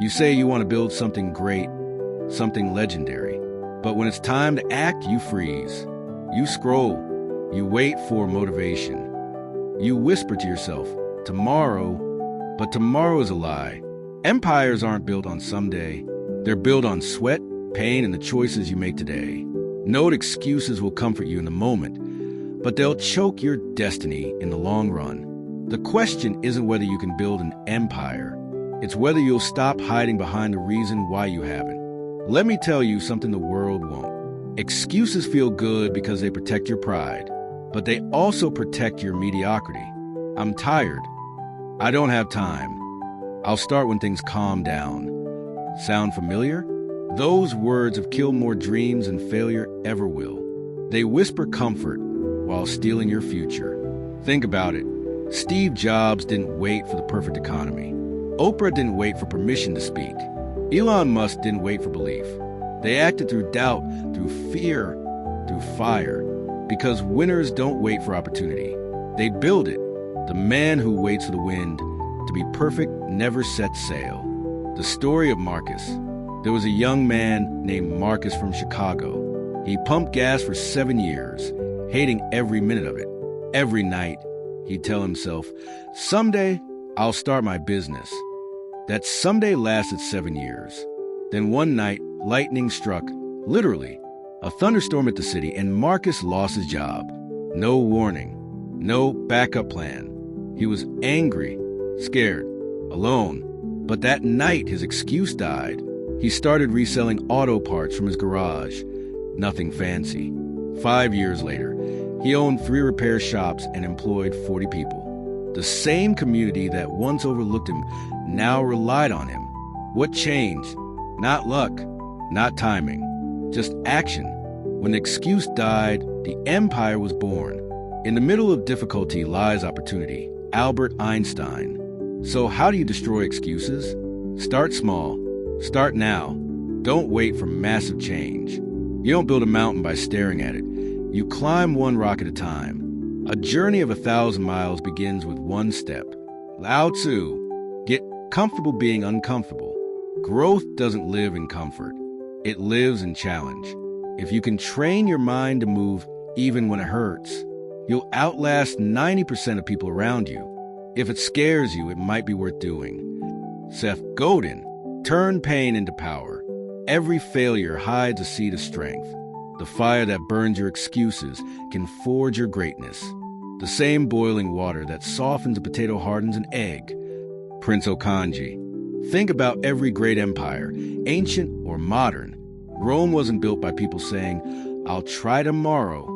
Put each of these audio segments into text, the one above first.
You say you want to build something great, something legendary. But when it's time to act, you freeze. You scroll. You wait for motivation. You whisper to yourself, tomorrow, but tomorrow is a lie. Empires aren't built on someday. They're built on sweat, pain, and the choices you make today. No excuses will comfort you in the moment, but they'll choke your destiny in the long run. The question isn't whether you can build an empire. It's whether you'll stop hiding behind the reason why you haven't. Let me tell you something the world won't. Excuses feel good because they protect your pride, but they also protect your mediocrity. I'm tired. I don't have time. I'll start when things calm down. Sound familiar? Those words have killed more dreams than failure ever will. They whisper comfort while stealing your future. Think about it. Steve Jobs didn't wait for the perfect economy. Oprah didn't wait for permission to speak. Elon Musk didn't wait for belief. They acted through doubt, through fear, through fire. Because winners don't wait for opportunity. They build it. The man who waits for the wind to be perfect never sets sail. The story of Marcus. There was a young man named Marcus from Chicago. He pumped gas for 7 years, hating every minute of it. Every night, he'd tell himself, someday I'll start my business. That someday lasted 7 years. Then one night, lightning struck, literally, a thunderstorm at the city, and Marcus lost his job. No warning, no backup plan. He was angry, scared, alone. But that night, his excuse died. He started reselling auto parts from his garage. Nothing fancy. 5 years later, he owned 3 repair shops and employed 40 people. The same community that once overlooked him now relied on him. What changed? Not luck, not timing, just action. When the excuse died, the empire was born. In the middle of difficulty lies opportunity. Albert Einstein. So how do you destroy excuses? Start small. Start now. Don't wait for massive change. You don't build a mountain by staring at it. You climb one rock at a time. A journey of 1,000 miles begins with one step. Lao Tzu, get comfortable being uncomfortable. Growth doesn't live in comfort. It lives in challenge. If you can train your mind to move even when it hurts, you'll outlast 90% of people around you. If it scares you, it might be worth doing. Seth Godin, turn pain into power. Every failure hides a seed of strength. The fire that burns your excuses can forge your greatness. The same boiling water that softens a potato hardens an egg. Prince Okanji. Think about every great empire, ancient or modern. Rome wasn't built by people saying, I'll try tomorrow.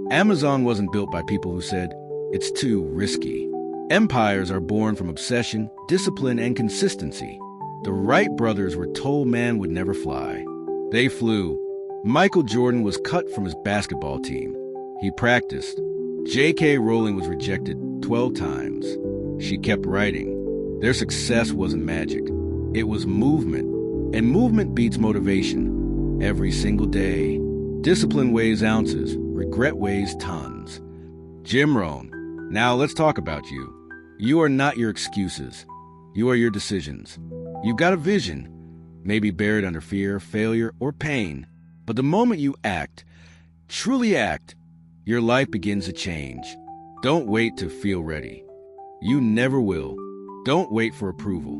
Amazon wasn't built by people who said, it's too risky. Empires are born from obsession, discipline, and consistency. The Wright brothers were told man would never fly. They flew. Michael Jordan was cut from his basketball team. He practiced. J.K. Rowling was rejected 12 times. She kept writing. Their success wasn't magic. It was movement. And movement beats motivation. Every single day. Discipline weighs ounces. Regret weighs tons. Jim Rohn. Now let's talk about you. You are not your excuses. You are your decisions. You've got a vision, maybe buried under fear, failure, or pain. But the moment you act, truly act, your life begins to change. Don't wait to feel ready. You never will. Don't wait for approval.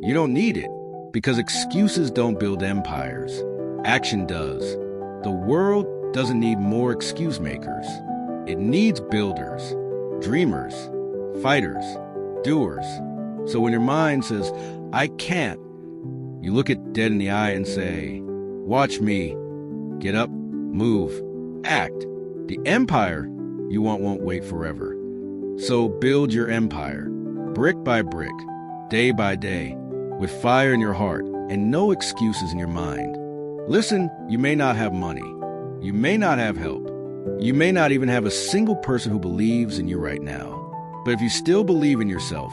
You don't need it, because excuses don't build empires. Action does. The world doesn't need more excuse makers. It needs builders, dreamers, fighters, doers. So when your mind says, I can't, you look it dead in the eye and say, watch me. Get up, move, act. The empire you want won't wait forever. So build your empire, brick by brick, day by day, with fire in your heart and no excuses in your mind. Listen, you may not have money. You may not have help. You may not even have a single person who believes in you right now. But if you still believe in yourself,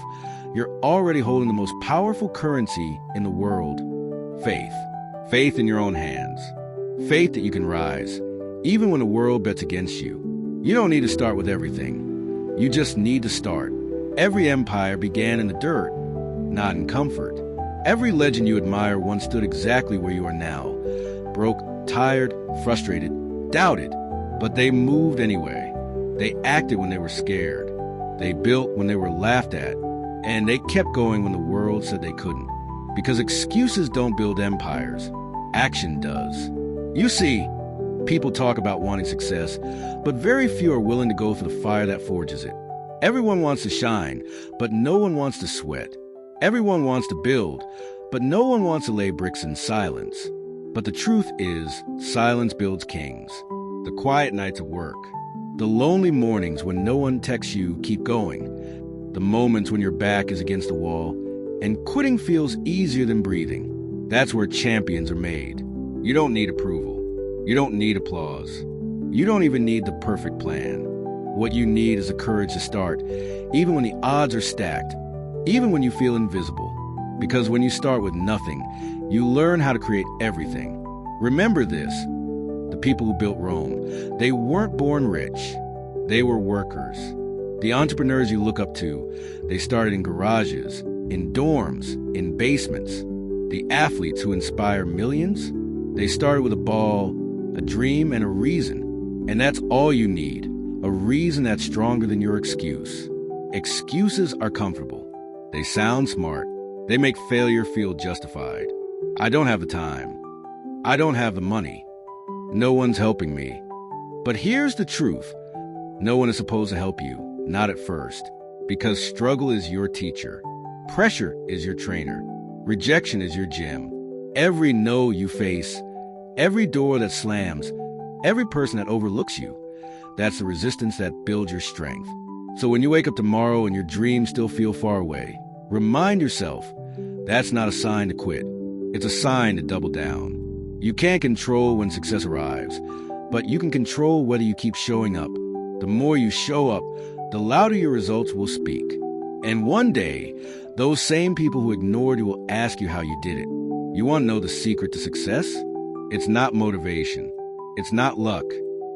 you're already holding the most powerful currency in the world, faith. Faith in your own hands. Faith that you can rise, even when the world bets against you. You don't need to start with everything. You just need to start. Every empire began in the dirt, not in comfort. Every legend you admire once stood exactly where you are now. Broke, tired, frustrated, doubted. But they moved anyway. They acted when they were scared. They built when they were laughed at. And they kept going when the world said they couldn't. Because excuses don't build empires. Action does. You see, people talk about wanting success, but very few are willing to go through the fire that forges it. Everyone wants to shine, but no one wants to sweat. Everyone wants to build, but no one wants to lay bricks in silence. But the truth is, silence builds kings. The quiet nights at work, the lonely mornings when no one texts you, keep going, the moments when your back is against the wall, and quitting feels easier than breathing. That's where champions are made. You don't need approval. You don't need applause. You don't even need the perfect plan. What you need is the courage to start, even when the odds are stacked, even when you feel invisible. Because when you start with nothing, you learn how to create everything. Remember this. The people who built Rome, they weren't born rich. They were workers. The entrepreneurs you look up to, they started in garages, in dorms, in basements. The athletes who inspire millions, they started with a ball, a dream, and a reason. And that's all you need, a reason that's stronger than your excuse. Excuses are comfortable. They sound smart. They make failure feel justified. I don't have the time. I don't have the money. No one's helping me. But here's the truth. No one is supposed to help you, not at first. Because struggle is your teacher. Pressure is your trainer. Rejection is your gym. Every no you face, every door that slams, every person that overlooks you, that's the resistance that builds your strength. So when you wake up tomorrow and your dreams still feel far away, remind yourself, that's not a sign to quit. It's a sign to double down. You can't control when success arrives, but you can control whether you keep showing up. The more you show up, the louder your results will speak. And one day, those same people who ignored you will ask you how you did it. You want to know the secret to success? It's not motivation. It's not luck.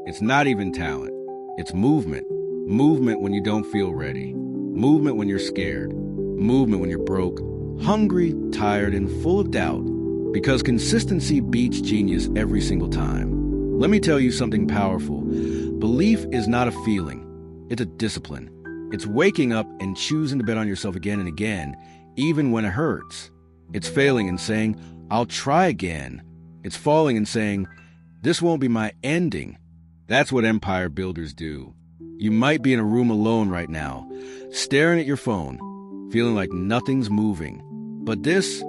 It's not even talent. It's movement. Movement when you don't feel ready. Movement when you're scared. Movement when you're broke, hungry, tired, and full of doubt. Because consistency beats genius every single time. Let me tell you something powerful. Belief is not a feeling. It's a discipline. It's waking up and choosing to bet on yourself again and again, even when it hurts. It's failing and saying, I'll try again. It's falling and saying, this won't be my ending. That's what empire builders do. You might be in a room alone right now, staring at your phone, feeling like nothing's moving. But this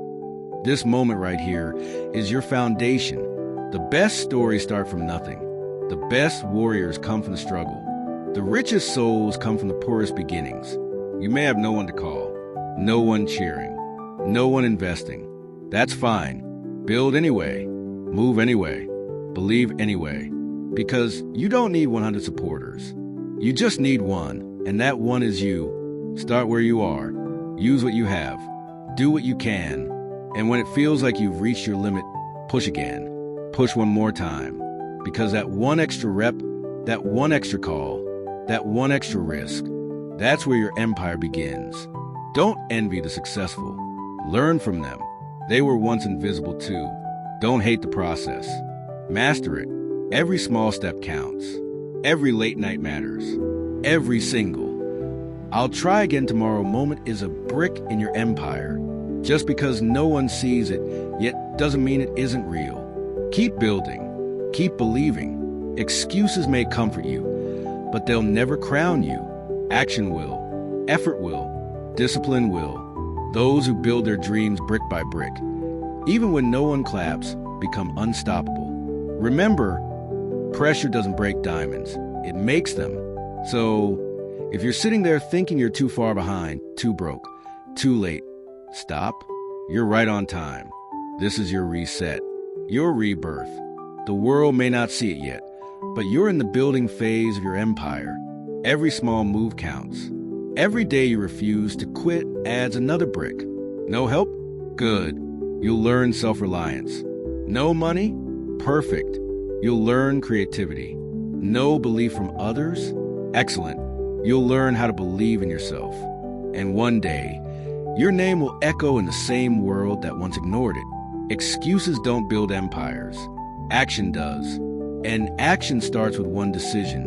moment right here is your foundation. The best stories start from nothing. The best warriors come from the struggle. The richest souls come from the poorest beginnings. You may have no one to call, no one cheering, no one investing. That's fine. Build anyway. Move anyway. Believe anyway. Because you don't need 100 supporters. You just need one, and that one is you. Start where you are. Use what you have. Do what you can. And when it feels like you've reached your limit, push again. Push one more time. Because that one extra rep, that one extra call, that one extra risk, that's where your empire begins. Don't envy the successful. Learn from them. They were once invisible too. Don't hate the process. Master it. Every small step counts. Every late night matters. Every single I'll try again tomorrow moment is a brick in your empire. Just because no one sees it yet doesn't mean it isn't real. Keep building. Keep believing. Excuses may comfort you, but they'll never crown you. Action will. Effort will. Discipline will. Those who build their dreams brick by brick, even when no one claps, become unstoppable. Remember, pressure doesn't break diamonds. It makes them. So, if you're sitting there thinking you're too far behind, too broke, too late, stop. You're right on time. This is your reset, your rebirth. The world may not see it yet, but you're in the building phase of your empire. Every small move counts. Every day you refuse to quit adds another brick. No help? Good. You'll learn self-reliance. No money? Perfect. You'll learn creativity. No belief from others? Excellent. You'll learn how to believe in yourself. And one day, Your name will echo in the same world that once ignored it. Excuses don't build empires. Action does. And action starts with one decision.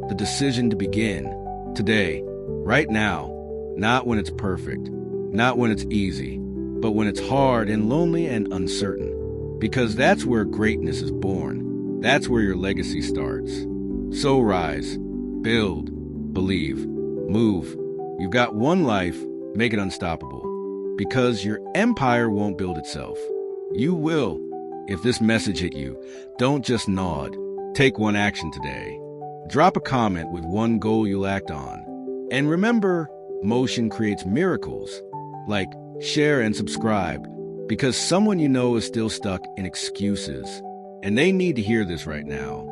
The decision to begin. Today. Right now. Not when it's perfect. Not when it's easy. But when it's hard and lonely and uncertain. Because that's where greatness is born. That's where your legacy starts. So rise. Build. Believe. Move. You've got one life. Make it unstoppable. Because your empire won't build itself. You will. If this message hit you, don't just nod. Take one action today. Drop a comment with one goal you'll act on. And remember, motion creates miracles. Like, share and subscribe, because someone you know is still stuck in excuses. And they need to hear this right now.